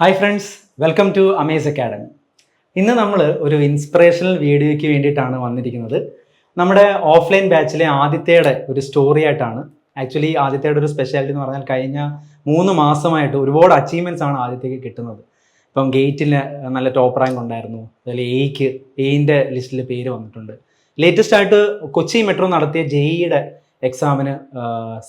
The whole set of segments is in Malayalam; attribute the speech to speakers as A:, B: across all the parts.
A: Hi friends, welcome to Amaze Academy. ഇന്ന് നമ്മൾ ഒരു ഇൻസ്പിറേഷണൽ വീഡിയോയ്ക്ക് വേണ്ടിയിട്ടാണ് വന്നിരിക്കുന്നത്. നമ്മുടെ ഓഫ്ലൈൻ ബാച്ചിലെ ആദിത്യയുടെ ഒരു സ്റ്റോറി ആയിട്ടാണ്. ആക്ച്വലി ആദിത്യയുടെ ഒരു സ്പെഷ്യാലിറ്റി എന്ന് പറഞ്ഞാൽ കഴിഞ്ഞ 3 മാസമായിട്ട് ഒരുപാട് അച്ചീവ്മെൻറ്റ്സ് ആണ് ആദിത്യക്ക് കിട്ടുന്നത്. ഇപ്പം ഗേറ്റിൽ നല്ല ടോപ്പ് റാങ്ക് ഉണ്ടായിരുന്നു, അതിൽ എയിൻ്റെ ലിസ്റ്റിൽ പേര് വന്നിട്ടുണ്ട്. ലേറ്റസ്റ്റ് ആയിട്ട് കൊച്ചി മെട്രോ നടത്തിയ JEE എക്സാമിന്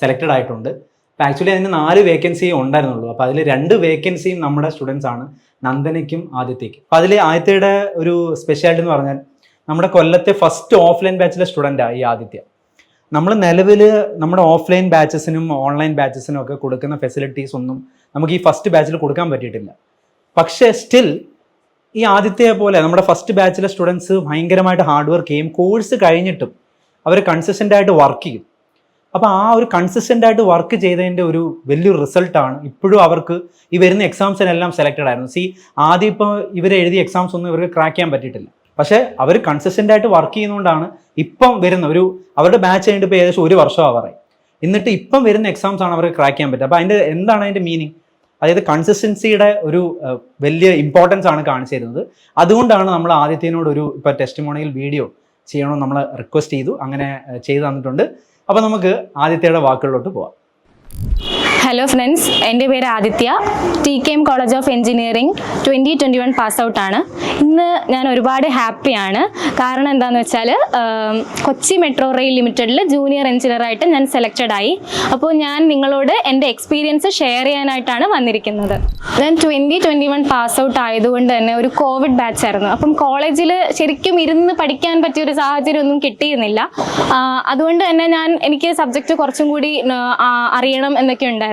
A: സെലക്റ്റഡ് ആയിട്ടുണ്ട്. അപ്പോൾ ആക്ച്വലി അതിന് 4 വേക്കൻസി ഉണ്ടായിരുന്നുള്ളൂ. അപ്പോൾ അതിൽ 2 വേക്കൻസിയും നമ്മുടെ സ്റ്റുഡൻസ് ആണ്, നന്ദനയ്ക്കും ആദിത്യയ്ക്കും. അപ്പോൾ അതിൽ ആദിത്യയുടെ ഒരു സ്പെഷ്യാലിറ്റി എന്ന് പറഞ്ഞാൽ നമ്മുടെ കൊല്ലത്തെ ഫസ്റ്റ് ഓഫ്ലൈൻ ബാച്ചിലെ സ്റ്റുഡൻ്റാണ് ഈ ആദിത്യ. നമ്മൾ നിലവിൽ നമ്മുടെ ഓഫ്ലൈൻ ബാച്ചസിനും ഓൺലൈൻ ബാച്ചസിനും ഒക്കെ കൊടുക്കുന്ന ഫെസിലിറ്റീസ് ഒന്നും നമുക്ക് ഈ ഫസ്റ്റ് ബാച്ചിൽ കൊടുക്കാൻ പറ്റിയിട്ടില്ല. പക്ഷേ സ്റ്റിൽ ഈ ആദിത്യയെ പോലെ നമ്മുടെ ഫസ്റ്റ് ബാച്ചിലെ സ്റ്റുഡൻസ് ഭയങ്കരമായിട്ട് ഹാർഡ് വർക്ക് ചെയ്യും. കോഴ്സ് കഴിഞ്ഞിട്ടും അവർ കൺസിസ്റ്റൻ്റ് ആയിട്ട് വർക്ക് ചെയ്യും. അപ്പോൾ ആ ഒരു കൺസിസ്റ്റൻ്റ് ആയിട്ട് വർക്ക് ചെയ്തതിൻ്റെ ഒരു വലിയൊരു റിസൾട്ടാണ് ഇപ്പോഴും അവർക്ക് ഈ വരുന്ന എക്സാംസിനെല്ലാം സെലക്റ്റഡ് ആയിരുന്നു. ആദ്യം ഇപ്പോൾ ഇവർ എഴുതിയ എക്സാംസ് ഒന്നും ഇവർക്ക് ക്രാക്ക് ചെയ്യാൻ പറ്റിയിട്ടില്ല. പക്ഷേ അവർ കൺസിസ്റ്റൻ്റ് ആയിട്ട് വർക്ക് ചെയ്യുന്നതുകൊണ്ടാണ് ഇപ്പം വരുന്ന അവരുടെ ബാച്ച് കഴിഞ്ഞിട്ട് ഇപ്പോൾ ഏകദേശം 1 വർഷം ആവാറായി. എന്നിട്ട് ഇപ്പം വരുന്ന എക്സാംസ് ആണ് അവർക്ക് ക്രാക്ക് ചെയ്യാൻ പറ്റുക. അപ്പോൾ എന്താണ് അതിൻ്റെ മീനിങ്? അതായത് കൺസിസ്റ്റൻസിയുടെ ഒരു വലിയ ഇമ്പോർട്ടൻസ് ആണ് കാണിച്ചു തരുന്നത്. അതുകൊണ്ടാണ് നമ്മൾ ആദിത്യനോട് ഇപ്പോൾ ടെസ്റ്റിമോണിയൽ വീഡിയോ ചെയ്യണമെന്ന് നമ്മൾ റിക്വസ്റ്റ് ചെയ്തു. അങ്ങനെ ചെയ്തു തന്നിട്ടുണ്ട്. അപ്പോൾ നമുക്ക് ആദിത്യയുടെ വാക്കുകളിലോട്ട് പോവാം.
B: ഹലോ ഫ്രണ്ട്സ്, എൻ്റെ പേര് Aditya. TKM college of engineering 2021 pass ഔട്ടാണ്. ഇന്ന് ഞാൻ ഒരുപാട് ഹാപ്പിയാണ്. കാരണം എന്താണെന്ന് വെച്ചാൽ കൊച്ചി മെട്രോ റെയിൽ ലിമിറ്റഡിൽ ജൂനിയർ എഞ്ചിനീയറായിട്ട് ഞാൻ സെലക്റ്റഡ് ആയി. അപ്പോൾ ഞാൻ നിങ്ങളോട് എൻ്റെ എക്സ്പീരിയൻസ് ഷെയർ ചെയ്യാനായിട്ടാണ് വന്നിരിക്കുന്നത്. ഞാൻ 2021 പാസ് ഔട്ട് ആയതുകൊണ്ട് തന്നെ ഒരു കോവിഡ് ബാച്ച് ആയിരുന്നു. അപ്പം കോളേജിൽ ശരിക്കും ഇരുന്ന് പഠിക്കാൻ പറ്റിയൊരു സാഹചര്യം ഒന്നും കിട്ടിയിരുന്നില്ല. അതുകൊണ്ട് തന്നെ എനിക്ക് സബ്ജക്റ്റ് കുറച്ചും കൂടി അറിയണം എന്നൊക്കെ ഉണ്ടായിരുന്നു.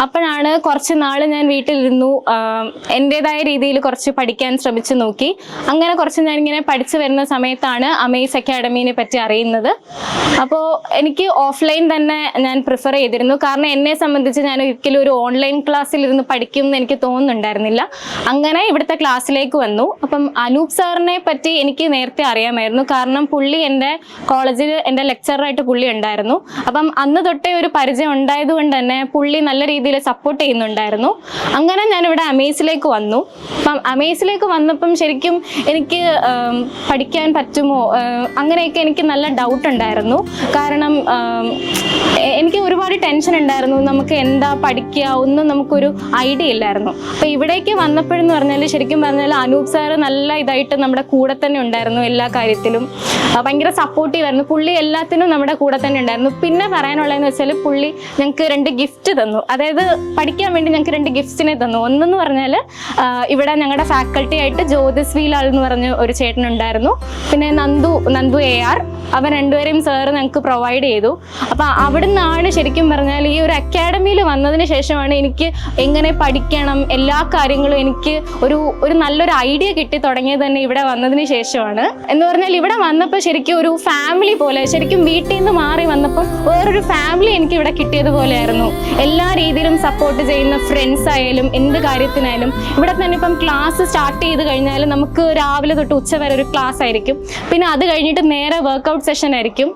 B: അപ്പോഴാണ് കുറച്ച് നാൾ ഞാൻ വീട്ടിലിരുന്നു എൻ്റെതായ രീതിയിൽ കുറച്ച് പഠിക്കാൻ ശ്രമിച്ചു നോക്കി. അങ്ങനെ കുറച്ച് ഞാനിങ്ങനെ പഠിച്ചു വരുന്ന സമയത്താണ് അമേസ് അക്കാഡമീനെ പറ്റി അറിയുന്നത്. അപ്പോൾ എനിക്ക് ഓഫ്ലൈൻ തന്നെ ഞാൻ പ്രിഫർ ചെയ്തിരുന്നു. കാരണം എന്നെ സംബന്ധിച്ച് ഞാൻ ഒരിക്കലും ഒരു ഓൺലൈൻ ക്ലാസ്സിൽ ഇരുന്ന് പഠിക്കും എന്ന് എനിക്ക് തോന്നുന്നുണ്ടായിരുന്നില്ല. അങ്ങനെ ഇവിടുത്തെ ക്ലാസ്സിലേക്ക് വന്നു. അപ്പം അനൂപ് സാറിനെ പറ്റി എനിക്ക് നേരത്തെ അറിയാമായിരുന്നു. കാരണം പുള്ളി എൻ്റെ കോളേജിൽ എൻ്റെ ലെക്ചറായിട്ട് പുള്ളി ഉണ്ടായിരുന്നു. അപ്പം അന്ന് തൊട്ടേ ഒരു പരിചയം ഉണ്ടായതുകൊണ്ട് തന്നെ പുള്ളി നല്ല രീതിയിൽ സപ്പോർട്ട് ചെയ്യുന്നുണ്ടായിരുന്നു. അങ്ങനെ ഞാനിവിടെ അമേസിലേക്ക് വന്നു. അപ്പം അമേസിലേക്ക് വന്നപ്പം ശരിക്കും എനിക്ക് പഠിക്കാൻ പറ്റുമോ അങ്ങനെയൊക്കെ എനിക്ക് നല്ല ഡൗട്ട് ഉണ്ടായിരുന്നു. കാരണം എനിക്ക് ഒരുപാട് ടെൻഷൻ ഉണ്ടായിരുന്നു. നമുക്ക് എന്താ പഠിക്കുക ഒന്നും നമുക്കൊരു ഐഡിയ ഇല്ലായിരുന്നു. അപ്പോൾ ഇവിടേക്ക് വന്നപ്പോഴെന്ന് പറഞ്ഞാൽ ശരിക്കും പറഞ്ഞാൽ അനൂപ് സാറ് നല്ല ഇതായിട്ട് നമ്മുടെ കൂടെ തന്നെ ഉണ്ടായിരുന്നു. എല്ലാ കാര്യത്തിലും ഭയങ്കര സപ്പോർട്ടീവായിരുന്നു. പുള്ളി എല്ലാത്തിനും നമ്മുടെ കൂടെ തന്നെ ഉണ്ടായിരുന്നു. പിന്നെ പറയാനുള്ളതെന്ന് വെച്ചാൽ പുള്ളി ഞങ്ങൾക്ക് 2 ഗിഫ്റ്റ് തന്നു. അതായത് പഠിക്കാൻ വേണ്ടി ഞങ്ങൾക്ക് 2 ഗിഫ്റ്റ്സിനെ തന്നു. ഒന്നെന്ന് പറഞ്ഞാൽ ഇവിടെ ഞങ്ങളുടെ ഫാക്കൽറ്റി ആയിട്ട് ജ്യോതിസ്വീലാൽ എന്ന് പറഞ്ഞ ഒരു ചേട്ടനുണ്ടായിരുന്നു. പിന്നെ നന്ദു AR, അവൻ 2പേരെയും സാറ് ഞങ്ങൾക്ക് പ്രൊവൈഡ് ചെയ്തു. അപ്പോൾ അവിടെ നിന്നാണ് ശരിക്കും പറഞ്ഞാൽ ഈ ഒരു അക്കാഡമിയിൽ വന്നതിന് ശേഷമാണ് എനിക്ക് എങ്ങനെ പഠിക്കണം എല്ലാ കാര്യങ്ങളും എനിക്ക് ഒരു നല്ലൊരു ഐഡിയ കിട്ടി തുടങ്ങിയത് തന്നെ ഇവിടെ വന്നതിന് ശേഷമാണ്. എന്ന് പറഞ്ഞാൽ ഇവിടെ വന്നപ്പോൾ ശരിക്കും ഒരു ഫാമിലി പോലെ, ശരിക്കും വീട്ടിൽ നിന്ന് മാറി വന്നപ്പോൾ വേറൊരു ഫാമിലി എനിക്ക് ഇവിടെ കിട്ടിയതുപോലെയായിരുന്നു. എല്ലാ രീതിയിലും സപ്പോർട്ട് ചെയ്യുന്ന ഫ്രണ്ട്സ് ആയാലും എന്ത് കാര്യത്തിനായാലും. ഇവിടെ തന്നെ ഇപ്പം ക്ലാസ് സ്റ്റാർട്ട് ചെയ്ത് കഴിഞ്ഞാൽ നമുക്ക് രാവിലെ തൊട്ട് ഉച്ച വരെ ഒരു ക്ലാസ് ആയിരിക്കും. പിന്നെ അത് കഴിഞ്ഞിട്ട് നേരെ വർക്കൗട്ട് സെഷൻ ആയിരിക്കും.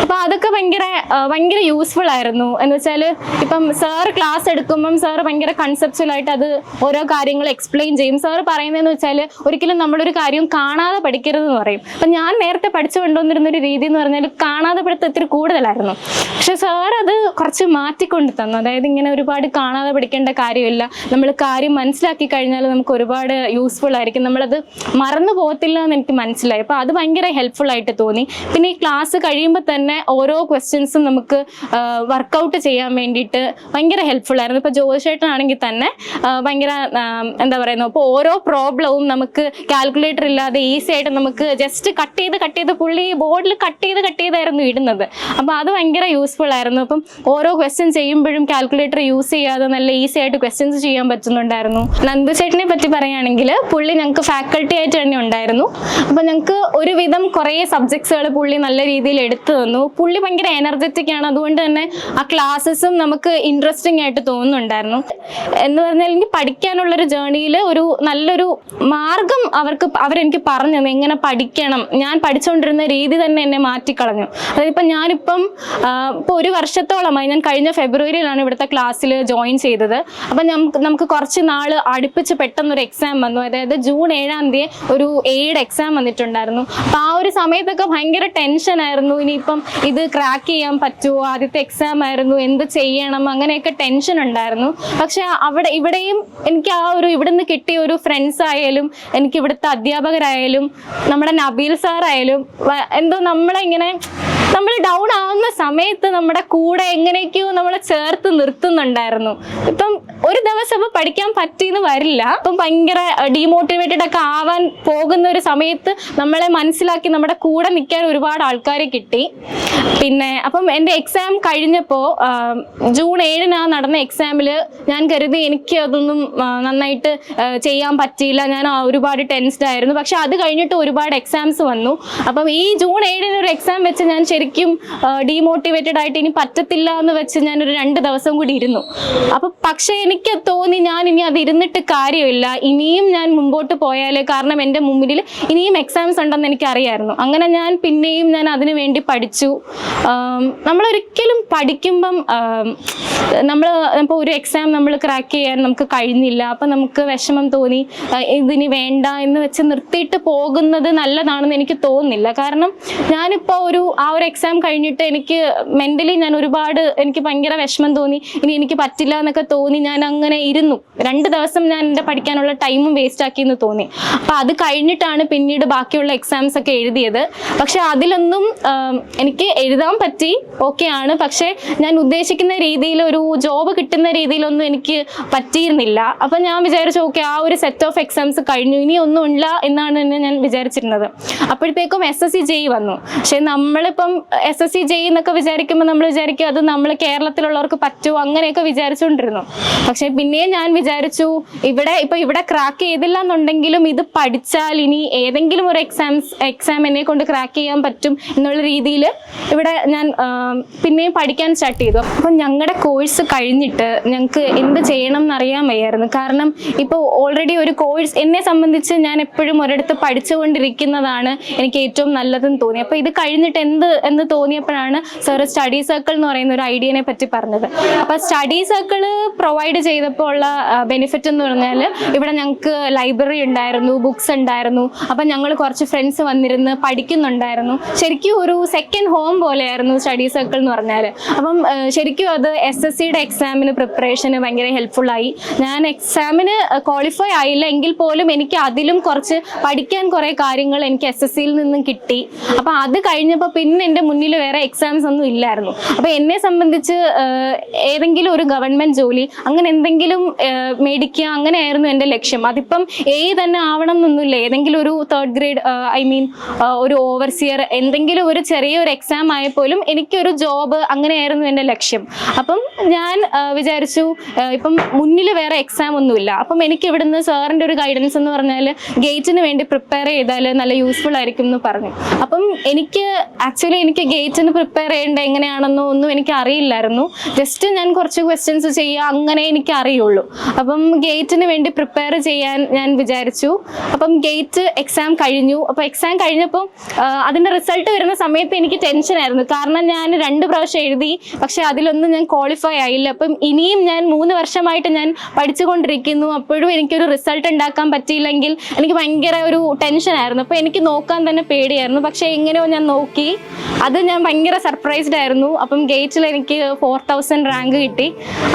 B: അപ്പോൾ അതൊക്കെ ഭയങ്കര യൂസ്ഫുൾ ആയിരുന്നു. എന്ന് വെച്ചാൽ ഇപ്പം സാർ ക്ലാസ് എടുക്കുമ്പം സാർ ഭയങ്കര കൺസെപ്ച്വലായിട്ട് അത് ഓരോ കാര്യങ്ങൾ എക്സ്പ്ലെയിൻ ചെയ്യും. സാർ പറയുന്നതെന്ന് വെച്ചാൽ ഒരിക്കലും നമ്മളൊരു കാര്യം കാണാതെ പഠിക്കരുതെന്ന് പറയും. അപ്പം ഞാൻ നേരത്തെ പഠിച്ചു കൊണ്ടുവന്നിരുന്നൊരു രീതി എന്ന് പറഞ്ഞാൽ കാണാതെ പഠിത്തം ഇത്തിരി കൂടുതലായിരുന്നു. പക്ഷെ സാർ അത് കുറച്ച് മാറ്റിക്കൊണ്ട് തന്നു. അതായത് ഇങ്ങനെ ഒരുപാട് കാണാതെ പഠിക്കേണ്ട കാര്യമില്ല, നമ്മൾ കാര്യം മനസ്സിലാക്കി കഴിഞ്ഞാൽ നമുക്ക് ഒരുപാട് യൂസ്ഫുൾ ആയിരിക്കും, നമ്മളത് മറന്നു പോകത്തില്ല എന്ന് എനിക്ക് മനസ്സിലായി. അപ്പോൾ അത് ഭയങ്കര ഹെൽപ്ഫുൾ ആയിട്ട് തോന്നി. പിന്നെ ഈ ക്ലാസ് കഴിയുമ്പോൾ തന്നെ ഓരോ ക്വസ്റ്റ്യൻസും നമുക്ക് വർക്കൗട്ട് ചെയ്യാൻ വേണ്ടിയിട്ട് ഭയങ്കര ഹെൽപ്ഫുൾ ആയിരുന്നു. ഇപ്പോൾ ജോഷേട്ടനാണെങ്കിൽ തന്നെ ഭയങ്കര എന്താ പറയുന്നത്, അപ്പോൾ ഓരോ പ്രോബ്ലവും നമുക്ക് കാൽക്കുലേറ്റർ ഇല്ലാതെ ഈസി ആയിട്ട് നമുക്ക് ജസ്റ്റ് കട്ട് ചെയ്ത് പുള്ളി ബോർഡിൽ കട്ട് ചെയ്തായിരുന്നു ഇടുന്നത്. അപ്പോൾ അത് ഭയങ്കര യൂസ്ഫുൾ ആയിരുന്നു. അപ്പം ഓരോ ക്വസ്റ്റ്യൻ ചെയ്യുമ്പോഴും കാൽക്കുലേറ്റർ യൂസ് ചെയ്യാതെ നല്ല ഈസി ആയിട്ട് ക്വസ്റ്റ്യൻസ് ചെയ്യാൻ പറ്റുന്നുണ്ടായിരുന്നു. നന്ദു ചേട്ടനെ പറ്റി പറയുകയാണെങ്കിൽ പുള്ളി ഞങ്ങൾക്ക് ഫാക്കൽറ്റി ആയിട്ട് തന്നെ ഉണ്ടായിരുന്നു. അപ്പോൾ ഞങ്ങൾക്ക് ഒരുവിധം കുറേ സബ്ജക്ട്സുകൾ പുള്ളി നല്ല രീതിയിൽ എടുത്തു തന്നു. പുള്ളി ഭയങ്കര എനർജറ്റിക് ആണ്. അതുകൊണ്ട് തന്നെ ആ ക്ലാസ്സസും നമുക്ക് ഇൻട്രസ്റ്റിംഗ് ആയിട്ട് തോന്നുന്നുണ്ടായിരുന്നു. എന്ന് പറഞ്ഞാൽ എനിക്ക് പഠിക്കാനുള്ളൊരു ജേർണിയിൽ നല്ലൊരു മാർഗം അവരെനിക്ക് പറഞ്ഞു തന്നു, എങ്ങനെ പഠിക്കണം. ഞാൻ പഠിച്ചുകൊണ്ടിരുന്ന രീതി തന്നെ എന്നെ മാറ്റിക്കളഞ്ഞു. അതായത് ഞാനിപ്പം 1 വർഷത്തോളമായി, ഞാൻ കഴിഞ്ഞ ഫെബ്രുവരിയിലാണ് ഇവിടുത്തെ ക്ലാസ്സിൽ ജോയിൻ ചെയ്തത്. അപ്പം നമുക്ക് കുറച്ച് നാൾ അടുപ്പിച്ച് പെട്ടെന്നൊരു എക്സാം വന്നു. അതായത് ജൂൺ 7-ാം തീയതി ഒരു എയ്ഡ് എക്സാം വന്നിട്ടുണ്ടായിരുന്നു. അപ്പം ആ ഒരു സമയത്തൊക്കെ ഭയങ്കര ടെൻഷനായിരുന്നു. ഇനിയിപ്പം ഇത് ക്രാക്ക് ചെയ്യാൻ പറ്റുമോ, ആദ്യത്തെ എക്സാം ആയിരുന്നു, എന്ത് ചെയ്യണം, അങ്ങനെയൊക്കെ ടെൻഷൻ ഉണ്ടായിരുന്നു. പക്ഷെ ഇവിടെയും എനിക്ക് ഇവിടുന്ന് കിട്ടിയ ഒരു ഫ്രണ്ട്സ് ആയാലും എനിക്ക് ഇവിടുത്തെ അധ്യാപകരായാലും നമ്മുടെ നബീൽ സാറായാലും എന്തോ നമ്മൾ ഡൗൺ ആവുന്ന സമയത്ത് നമ്മുടെ കൂടെ എങ്ങനെയൊക്കെയോ നമ്മളെ ചേർത്ത് നിർത്തുന്നുണ്ടായിരുന്നു. ഇപ്പം ഒരു ദിവസം ഇപ്പം പഠിക്കാൻ പറ്റിയെന്ന് വരില്ല, ഇപ്പം ഭയങ്കര ഡീമോട്ടിവേറ്റഡ് ഒക്കെ ആവാൻ പോകുന്ന ഒരു സമയത്ത് നമ്മളെ മനസ്സിലാക്കി നമ്മുടെ കൂടെ നിൽക്കാൻ ഒരുപാട് ആൾക്കാരെ കിട്ടി. പിന്നെ അപ്പം എൻ്റെ എക്സാം കഴിഞ്ഞപ്പോൾ ജൂൺ 7-ന് നടന്ന എക്സാമിൽ ഞാൻ കരുതി എനിക്ക് അതൊന്നും നന്നായിട്ട് ചെയ്യാൻ പറ്റിയില്ല, ഞാൻ ഒരുപാട് ടെൻസ്ഡ് ആയിരുന്നു. പക്ഷെ അത് കഴിഞ്ഞിട്ട് ഒരുപാട് എക്സാംസ് വന്നു. അപ്പം ഈ ജൂൺ 7-ന് ഒരു എക്സാം വെച്ച് ഞാൻ ശരിക്കും ഡീമോട്ടിവേറ്റഡ് ആയിട്ട് ഇനി പറ്റത്തില്ല എന്ന് വെച്ച് ഞാനൊരു 2 ദിവസം കൂടി ഇരുന്നു. അപ്പം പക്ഷേ എനിക്ക് തോന്നി ഞാൻ ഇനി അത് ഇരുന്നിട്ട് കാര്യമില്ല, ഇനിയും ഞാൻ മുമ്പോട്ട് പോയാലേ, കാരണം എൻ്റെ മുമ്പിൽ ഇനിയും എക്സാംസ് ഉണ്ടെന്ന് എനിക്കറിയായിരുന്നു. അങ്ങനെ പിന്നെയും ഞാൻ അതിനു വേണ്ടി പഠിച്ചു. നമ്മളൊരിക്കലും പഠിക്കുമ്പം ഇപ്പോൾ ഒരു എക്സാം നമ്മൾ ക്രാക്ക് ചെയ്യാൻ നമുക്ക് കഴിഞ്ഞില്ല, അപ്പം നമുക്ക് വിഷമം തോന്നി, ഇതിനി വേണ്ട എന്ന് വെച്ച് നിർത്തിയിട്ട് പോകുന്നത് നല്ലതാണെന്ന് എനിക്ക് തോന്നുന്നില്ല. കാരണം ഞാനിപ്പോൾ ആ ഒരു എക്സാം കഴിഞ്ഞിട്ട് എനിക്ക് മെൻ്റലി എനിക്ക് ഭയങ്കര വിഷമം തോന്നി, ഇനി എനിക്ക് പറ്റില്ല എന്നൊക്കെ തോന്നി. ഞാൻ അങ്ങനെ ഇരുന്നു 2 ദിവസം ഞാൻ എൻ്റെ പഠിക്കാനുള്ള ടൈമും വേസ്റ്റ് ആക്കിയെന്ന് തോന്നി. അപ്പം അത് കഴിഞ്ഞിട്ടാണ് പിന്നീട് ബാക്കിയുള്ള എക്സാംസ് ഒക്കെ എഴുതിയത്. പക്ഷെ അതിലൊന്നും എനിക്ക് എഴുതാൻ പറ്റി, ഓക്കെയാണ്. പക്ഷേ ഞാൻ ഉദ്ദേശിക്കുന്ന രീതിയിൽ ഒരു ജോബ് കിട്ടുന്ന രീതിയിലൊന്നും എനിക്ക് പറ്റിയിരുന്നില്ല. അപ്പം ഞാൻ വിചാരിച്ചു ഓക്കെ, ആ ഒരു സെറ്റ് ഓഫ് എക്സാംസ് കഴിഞ്ഞു, ഇനി ഒന്നും ഇല്ല എന്നാണ് ഞാൻ വിചാരിച്ചിരുന്നത്. അപ്പോഴത്തേക്കും SSC JEE വന്നു. പക്ഷെ നമ്മളിപ്പം SSC JEE എന്നൊക്കെ വിചാരിക്കുമ്പോൾ നമ്മൾ വിചാരിക്കും അത് നമ്മൾ കേരളത്തിലുള്ളവർക്ക് പറ്റുമോ, അങ്ങനെയൊക്കെ വിചാരിച്ചുകൊണ്ടിരുന്നു. പക്ഷെ പിന്നെയും ഞാൻ വിചാരിച്ചു ഇവിടെ ക്രാക്ക് ചെയ്തില്ല എന്നുണ്ടെങ്കിലും ഇത് പഠിച്ചാൽ ഇനി ഏതെങ്കിലും ഒരു എക്സാം എന്നെ കൊണ്ട് ക്രാക്ക് ചെയ്യാൻ പറ്റും എന്നുള്ള രീതിയിൽ ഇവിടെ ഞാൻ പിന്നെയും പഠിക്കാൻ സ്റ്റാർട്ട് ചെയ്തു. അപ്പം ഞങ്ങളുടെ കോഴ്സ് കഴിഞ്ഞിട്ട് ഞങ്ങൾക്ക് എന്ത് ചെയ്യണം എന്നറിയാൻ വയ്യായിരുന്നു. കാരണം ഇപ്പോൾ ഓൾറെഡി ഒരു കോഴ്സ് എന്നെ സംബന്ധിച്ച് ഞാൻ എപ്പോഴും ഒരിടത്ത് പഠിച്ചുകൊണ്ടിരിക്കുന്നതാണ് എനിക്ക് ഏറ്റവും നല്ലതെന്ന് തോന്നി. അപ്പോൾ ഇത് കഴിഞ്ഞിട്ട് എന്ന് തോന്നിയപ്പോഴാണ് സാർ സ്റ്റഡി സർക്കിൾ എന്ന് പറയുന്ന ഒരു ഐഡിയനെ പറ്റി പറഞ്ഞത്. അപ്പോൾ സ്റ്റഡി സർക്കിൾ പ്രൊവൈഡ് ചെയ്തപ്പോൾ ഉള്ള ബെനിഫിറ്റ് എന്ന് പറഞ്ഞാൽ ഇവിടെ ഞങ്ങൾക്ക് ലൈബ്രറി ഉണ്ടായിരുന്നു, ബുക്സ് ഉണ്ടായിരുന്നു. അപ്പം ഞങ്ങൾ കുറച്ച് ഫ്രണ്ട്സ് വന്നിരുന്ന് പഠിക്കുന്നുണ്ടായിരുന്നു. ശരിക്കും ഒരു സെക്കൻഡ് ഹോം പോലെയായിരുന്നു സ്റ്റഡി സർക്കിൾ എന്ന് പറഞ്ഞാൽ. അപ്പം ശരിക്കും അത് SSCയുടെ എക്സാമിന് പ്രിപ്പറേഷന് ഭയങ്കര ഹെൽപ്ഫുള്ളായി. ഞാൻ എക്സാമിന് ക്വാളിഫൈ ആയില്ല എങ്കിൽ പോലും എനിക്ക് അതിലും കുറച്ച് പഠിക്കാൻ കുറേ കാര്യങ്ങൾ എനിക്ക് SSCയിൽ നിന്നും കിട്ടി. അപ്പം അത് കഴിഞ്ഞപ്പോൾ പിന്നെ എൻ്റെ മുന്നിൽ വേറെ എക്സാംസ് ഒന്നും ഇല്ലായിരുന്നു. അപ്പം എന്നെ സംബന്ധിച്ച് ഏതെങ്കിലും ഒരു ഗവൺമെൻറ് ജോലി അങ്ങനെ എന്തെങ്കിലും മേടിക്കുക, അങ്ങനെയായിരുന്നു എൻ്റെ ലക്ഷ്യം. അതിപ്പം തന്നെ ആവണം എന്നൊന്നുമില്ല, ഏതെങ്കിലും ഒരു 3rd ഗ്രേഡ് ഒരു ഓവർസിയർ എന്തെങ്കിലും ഒരു ചെറിയൊരു എക്സാം ആയപ്പോലും എനിക്കൊരു ജോബ്, അങ്ങനെയായിരുന്നു എൻ്റെ ലക്ഷ്യം. അപ്പം ഞാൻ വിചാരിച്ചു ഇപ്പം മുന്നിൽ വേറെ എക്സാം ഒന്നുമില്ല, അപ്പം എനിക്ക് ഇവിടുന്ന് സാറിൻ്റെ ഒരു ഗൈഡൻസ് എന്ന് പറഞ്ഞാൽ ഗേറ്റിന് വേണ്ടി പ്രിപ്പയർ ചെയ്താൽ നല്ല യൂസ്ഫുൾ ആയിരിക്കും എന്ന് പറഞ്ഞു. അപ്പം എനിക്ക് ഗേറ്റിന് പ്രിപ്പയർ ചെയ്യേണ്ട എങ്ങനെയാണെന്നോ ഒന്നും എനിക്ക് അറിയില്ലായിരുന്നു. ജസ്റ്റ് ഞാൻ കുറച്ച് ക്വസ്റ്റ്യൻസ് ചെയ്യുക, അങ്ങനെ എനിക്ക് അറിയുള്ളൂ. അപ്പം ഗേറ്റിന് വേണ്ടി പ്രിപ്പയർ ചെയ്യാൻ ഞാൻ വിചാരിച്ചു. അപ്പം ഗേറ്റ് എക്സാം കഴിഞ്ഞു. അപ്പോൾ എക്സാം കഴിഞ്ഞപ്പോൾ അതിൻ്റെ റിസൾട്ട് വരുന്ന സമയത്ത് എനിക്ക് ടെൻഷനായിരുന്നു. കാരണം ഞാൻ 2 പ്രാവശ്യം എഴുതി, പക്ഷെ അതിലൊന്നും ഞാൻ ക്വാളിഫൈ ആയില്ല. അപ്പം ഇനിയും ഞാൻ 3 വർഷമായിട്ട് ഞാൻ പഠിച്ചുകൊണ്ടിരിക്കുന്നു, അപ്പോഴും എനിക്കൊരു റിസൾട്ട് ഉണ്ടാക്കാൻ പറ്റിയില്ലെങ്കിൽ എനിക്ക് ഭയങ്കര ഒരു ടെൻഷനായിരുന്നു. അപ്പോൾ എനിക്ക് നോക്കാൻ തന്നെ പേടിയായിരുന്നു. പക്ഷേ എങ്ങനെയോ ഞാൻ നോക്കി, അത് ഞാൻ ഭയങ്കര സർപ്രൈസ്ഡ് ആയിരുന്നു. അപ്പം ഗേറ്റിൽ എനിക്ക് 4000 റാങ്ക് കിട്ടി.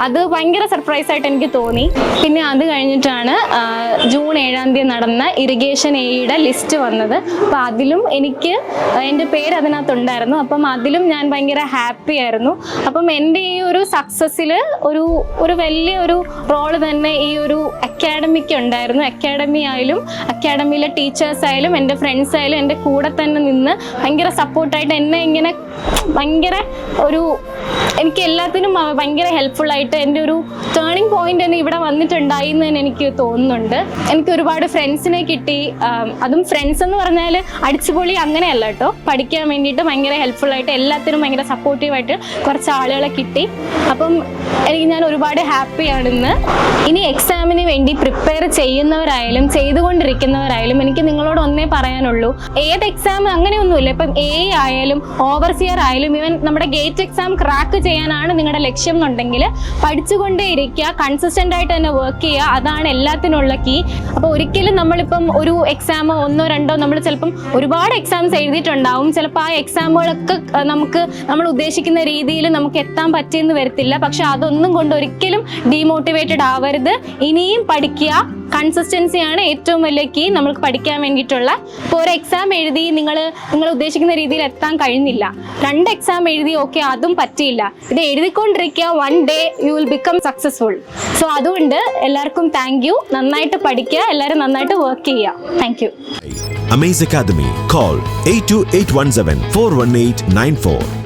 B: അത് ഭയങ്കര സർപ്രൈസായിട്ട് എനിക്ക് തോന്നി. പിന്നെ അത് കഴിഞ്ഞിട്ടാണ് ജൂൺ 7-ാം തീയതി നടന്ന ഇറിഗേഷൻ എയുടെ ലിസ്റ്റ് വന്നത്. അപ്പോൾ അതിലും എൻ്റെ പേര് അതിനകത്തുണ്ടായിരുന്നു. അപ്പം അതിലും ഞാൻ ഭയങ്കര ഹാപ്പി ആയിരുന്നു. അപ്പം എൻ്റെ ഈ ഒരു സക്സസ്സിൽ ഒരു വലിയൊരു റോള് തന്നെ ഈ ഒരു അക്കാഡമിക്ക് ഉണ്ടായിരുന്നു. അക്കാഡമി ആയാലും അക്കാഡമിയിലെ ടീച്ചേഴ്സ് ആയാലും എൻ്റെ ഫ്രണ്ട്സ് ആയാലും എൻ്റെ കൂടെ തന്നെ നിന്ന് ഭയങ്കര സപ്പോർട്ടായിട്ട് എന്നെ ഇങ്ങനെ ഭയങ്കര എനിക്ക് എല്ലാത്തിനും ഭയങ്കര ഹെൽപ്ഫുള്ളായിട്ട് എൻ്റെ ഒരു ടേണിംഗ് പോയിന്റ് തന്നെ ഇവിടെ വന്നിട്ടുണ്ടായി എന്ന് തന്നെ എനിക്ക് തോന്നുന്നുണ്ട്. എനിക്ക് ഒരുപാട് ഫ്രണ്ട്സിനെ കിട്ടി. അതും ഫ്രണ്ട്സ് എന്ന് പറഞ്ഞാൽ അടിച്ചുപൊളി അങ്ങനെയല്ല കേട്ടോ, പഠിക്കാൻ വേണ്ടിയിട്ട് ഭയങ്കര ഹെൽപ്ഫുള്ളായിട്ട് എല്ലാത്തിനും ഭയങ്കര സപ്പോർട്ടീവായിട്ട് കുറച്ച് ആളുകളെ കിട്ടി. അപ്പം ഞാൻ ഒരുപാട് ഹാപ്പിയാണ് ഇന്ന്. ഇനി എക്സാമിന് വേണ്ടി പ്രിപ്പയർ ചെയ്യുന്നവരായാലും ചെയ്തുകൊണ്ടിരിക്കുന്നവരായാലും എനിക്ക് നിങ്ങളോട് ഒന്നേ പറയാനുള്ളൂ, ഏത് എക്സാം അങ്ങനെയൊന്നുമില്ല. ഇപ്പം AI ആയാലും ഓവർസിയർ ആയാലും ഈവൻ നമ്മുടെ ഗേറ്റ് എക്സാം ക്രാക്ക് ചെയ്യാനാണ് നിങ്ങളുടെ ലക്ഷ്യം എന്നുണ്ടെങ്കിൽ പഠിച്ചുകൊണ്ടേ ഇരിക്കുക, കൺസിസ്റ്റൻ്റ് ആയിട്ട് തന്നെ വർക്ക് ചെയ്യുക. അതാണ് എല്ലാത്തിനുള്ള കീ. അപ്പോൾ ഒരിക്കലും നമ്മളിപ്പം ഒരു എക്സാം 1 or 2 നമ്മൾ ചിലപ്പം ഒരുപാട് എക്സാംസ് എഴുതിയിട്ടുണ്ടാവും. ചിലപ്പോൾ ആ എക്സാമുകളൊക്കെ നമ്മൾ ഉദ്ദേശിക്കുന്ന രീതിയിൽ നമുക്ക് എത്താൻ പറ്റിയെന്ന് വരത്തില്ല. പക്ഷെ അതൊന്നും കൊണ്ട് ഒരിക്കലും ഡീമോട്ടിവേറ്റഡ് ആവരുത്. ഇനിയും പഠിക്കുക. കൺസിസ്റ്റൻസിയാണ് ഏറ്റവും വലിയ കീ നമ്മൾക്ക് പഠിക്കാൻ വേണ്ടിയിട്ടുള്ള. ഇപ്പോൾ ഒരു എക്സാം എഴുതി നിങ്ങൾ ഉദ്ദേശിക്കുന്ന രീതിയിൽ എത്താൻ കഴിഞ്ഞില്ല, 2 എക്സാം എഴുതി, ഓക്കെ, അതും പറ്റിയില്ല. ഇത് എഴുതിക്കൊണ്ടിരിക്കുക. 1 day you will become successful. So അതുകൊണ്ട് എല്ലാവർക്കും താങ്ക് യു. നന്നായിട്ട് പഠിക്കുക, എല്ലാവരും നന്നായിട്ട് വർക്ക് ചെയ്യുക. Thank you.
C: Amaze Academy. Call 8281741894.